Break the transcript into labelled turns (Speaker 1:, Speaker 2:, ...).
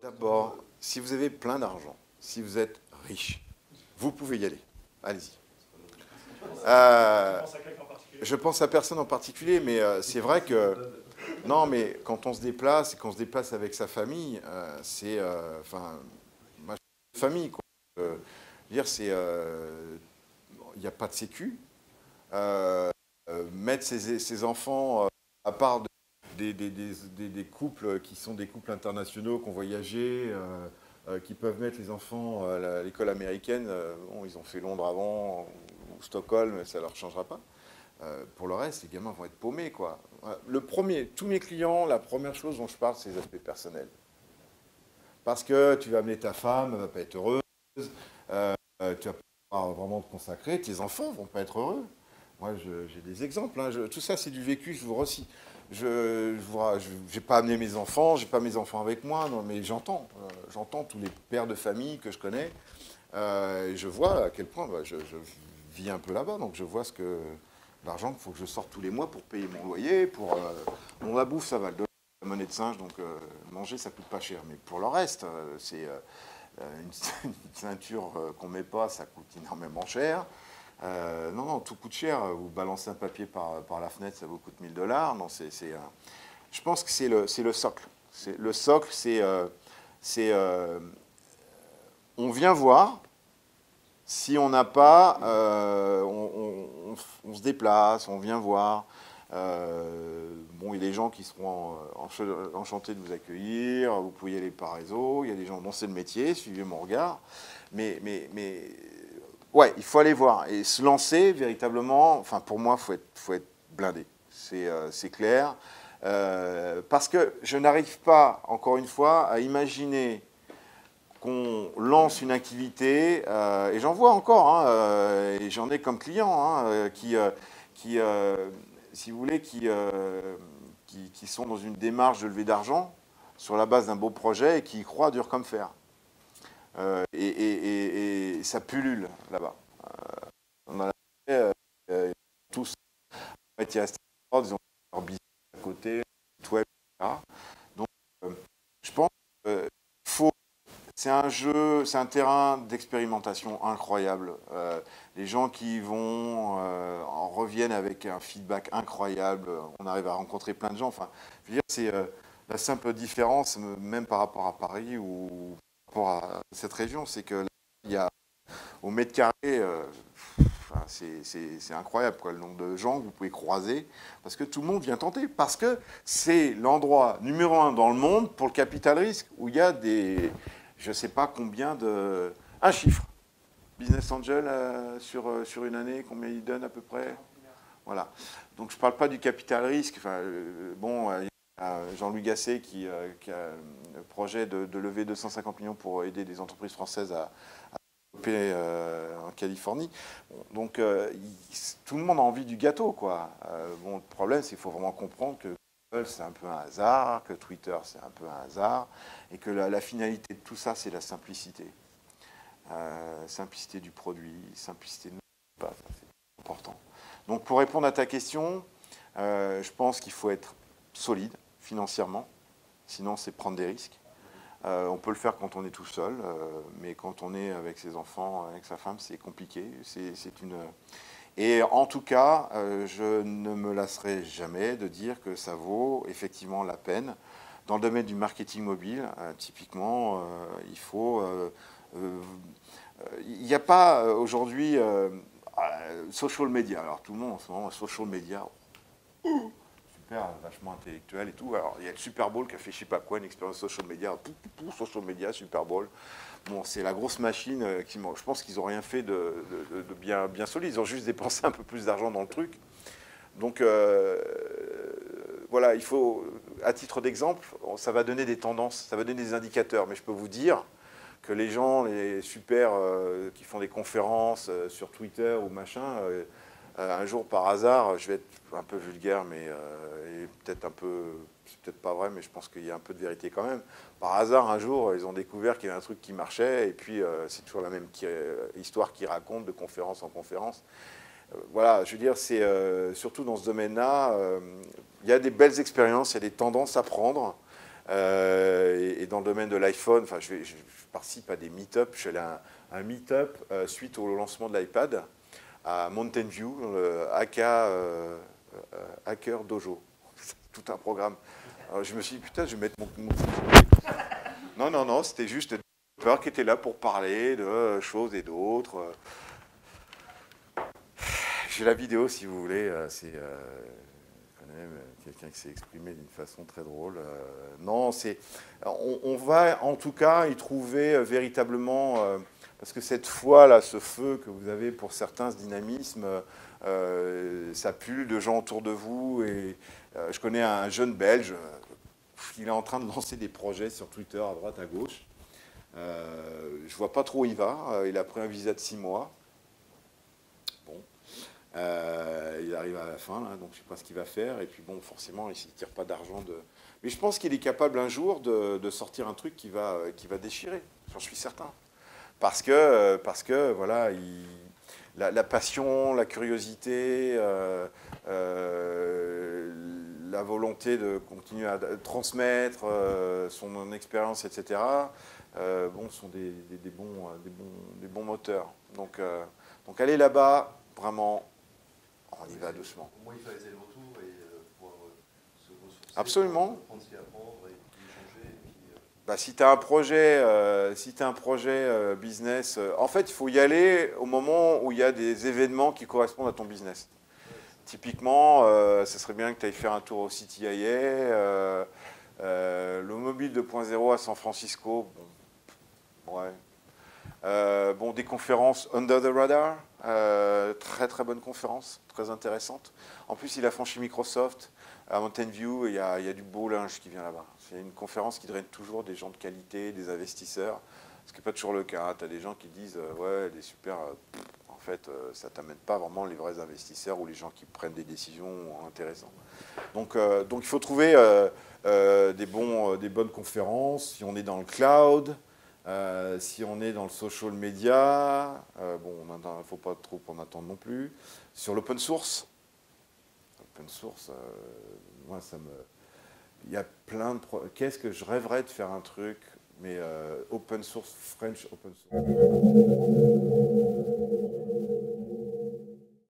Speaker 1: D'abord, si vous avez plein d'argent, si vous êtes riche, vous pouvez y aller. Allez-y. Euh, je pense à personne en particulier, mais c'est vrai que non, mais quand on se déplace et qu'on se déplace avec sa famille, c'est enfin ma famille quoi. Dire c'est il n'y a pas de sécu. Mettre ses enfants à part des couples qui sont des couples internationaux qui ont voyagé, qui peuvent mettre les enfants à l'école américaine. Bon, ils ont fait Londres avant ou Stockholm, ça ne leur changera pas. Pour le reste, les gamins vont être paumés, quoi. Le premier, tous mes clients, la première chose dont je parle, c'est les aspects personnels. Parce que tu vas amener ta femme, elle va pas être heureuse, tu vas pas vraiment te consacrer, tes enfants vont pas être heureux. Moi, j'ai des exemples. Hein. Tout ça, c'est du vécu. Je vous recis. Je n'ai pas amené mes enfants, j'ai pas mes enfants avec moi, non, mais j'entends tous les pères de famille que je connais. Et je vois à quel point je vis un peu là-bas, donc je vois l'argent qu'il faut que je sorte tous les mois pour payer mon loyer, pour la bouffe, ça va, la monnaie de singe, donc manger, ça coûte pas cher. Mais pour le reste, c'est une ceinture qu'on met pas, ça coûte énormément cher. Non, non, tout coûte cher. Vous balancez un papier par la fenêtre, ça vous coûte 1000 $. Non, je pense que c'est le socle. Le socle, c'est, on vient voir. Si on n'a pas, on se déplace, on vient voir. Bon, il y a des gens qui seront enchantés de vous accueillir. Vous pouvez y aller par réseau. Il y a des gens dont c'est le métier. Suivez mon regard. Mais ouais, il faut aller voir et se lancer véritablement. Enfin, pour moi, faut être blindé. C'est clair. Parce que je n'arrive pas, encore une fois, à imaginer qu'on lance une activité, et j'en vois encore, hein, et j'en ai comme clients, hein, qui si vous voulez, qui sont dans une démarche de levée d'argent sur la base d'un beau projet et qui y croient dur comme fer. Et ça pullule là-bas. On en a fait, tous, en fait, ils restent ils ont leur business à côté, le web, etc. Donc, je pense qu'il faut. C'est un jeu, c'est un terrain d'expérimentation incroyable. Les gens qui y vont en reviennent avec un feedback incroyable. On arrive à rencontrer plein de gens. Enfin, je veux dire, c'est la simple différence, même par rapport à Paris ou par rapport à cette région, c'est que là, il y a au mètre carré, enfin, c'est incroyable quoi, le nombre de gens que vous pouvez croiser, parce que tout le monde vient tenter, parce que c'est l'endroit numéro un dans le monde pour le capital risque, où il y a des, je ne sais pas combien de... Un chiffre. Business Angel sur une année, combien il donne à peu près? Voilà. Donc je ne parle pas du capital risque. Enfin, bon, il y a Jean-Louis Gasset qui a le projet de lever 250 millions pour aider des entreprises françaises à développer en Californie. Bon, donc tout le monde a envie du gâteau, quoi. Bon, le problème, c'est qu'il faut vraiment comprendre que Google, c'est un peu un hasard, que Twitter, c'est un peu un hasard, et que la finalité de tout ça, c'est la simplicité. Simplicité du produit, simplicité de nos pas, c'est important. Donc pour répondre à ta question, je pense qu'il faut être solide financièrement, sinon c'est prendre des risques. On peut le faire quand on est tout seul, mais quand on est avec ses enfants, avec sa femme, c'est compliqué. Et en tout cas, je ne me lasserai jamais de dire que ça vaut effectivement la peine. Dans le domaine du marketing mobile, typiquement, il faut... il n'y a pas aujourd'hui social media. Alors tout le monde en ce moment, social media, super, vachement intellectuel et tout. Alors il y a le Super Bowl qui a fait je sais pas quoi, une expérience social media, social media, Super Bowl. Bon, c'est la grosse machine je pense qu'ils n'ont rien fait de bien solide. Ils ont juste dépensé un peu plus d'argent dans le truc. Donc voilà, il faut, à titre d'exemple, ça va donner des tendances, ça va donner des indicateurs. Mais je peux vous dire que les gens, les super qui font des conférences sur Twitter ou machin, Un jour, par hasard, je vais être un peu vulgaire, mais et peut-être un peu, c'est peut-être pas vrai, mais je pense qu'il y a un peu de vérité quand même. Par hasard, un jour, ils ont découvert qu'il y avait un truc qui marchait, et puis c'est toujours la même histoire qu'ils racontent de conférence en conférence. Voilà, je veux dire, c'est surtout dans ce domaine-là, il y a des belles expériences, il y a des tendances à prendre. Et dans le domaine de l'iPhone, enfin, je participe à des meet-up. Je suis allé à un meet-up suite au lancement de l'iPad à Mountain View, le Hacker Dojo. Tout un programme. Alors, je me suis dit, putain, je vais mettre mon... Non, non, non, c'était juste des développeurs qui étaient là pour parler de choses et d'autres. J'ai la vidéo si vous voulez. C'est quand même quelqu'un qui s'est exprimé d'une façon très drôle. Non, c'est. On va en tout cas y trouver véritablement. Parce que cette foi-là, ce feu que vous avez pour certains, ce dynamisme, ça pulle de gens autour de vous. Et je connais un jeune Belge, il est en train de lancer des projets sur Twitter à droite, à gauche. Je ne vois pas trop où il va. Il a pris un visa de 6 mois. Bon. Il arrive à la fin, là, donc je ne sais pas ce qu'il va faire. Et puis bon, forcément, il ne tire pas d'argent de... Mais je pense qu'il est capable un jour de sortir un truc qui va déchirer. J'en suis certain. Parce que voilà, la passion, la curiosité, la volonté de continuer à transmettre son expérience, etc., bon, sont des bons moteurs. Donc aller là-bas, vraiment, on y va doucement.
Speaker 2: Au moins, il fallait le retour et pouvoir se ressourcer.
Speaker 1: Absolument.
Speaker 2: Prendre ce qu'il y a à prendre et puis échanger. Et puis,
Speaker 1: bah, si tu as un projet, business, en fait, il faut y aller au moment où il y a des événements qui correspondent à ton business. Typiquement, ce serait bien que tu ailles faire un tour au CTIA, le Mobile 2.0 à San Francisco. Bon, ouais. Bon, des conférences Under the Radar, très très bonne conférence, très intéressante. En plus, il a franchi Microsoft. À Mountain View, il y a du beau linge qui vient là-bas. C'est une conférence qui draine toujours des gens de qualité, des investisseurs, ce qui n'est pas toujours le cas. Tu as des gens qui disent ouais, des super. En fait, ça ne t'amène pas vraiment les vrais investisseurs ou les gens qui prennent des décisions intéressantes. Donc il faut trouver des bonnes conférences. Si on est dans le cloud, si on est dans le social media, bon, il ne faut pas trop en attendre non plus. Sur l'open source. Open source, moi, il y a plein de... Qu'est-ce que je rêverais de faire un truc, mais open source, French open source.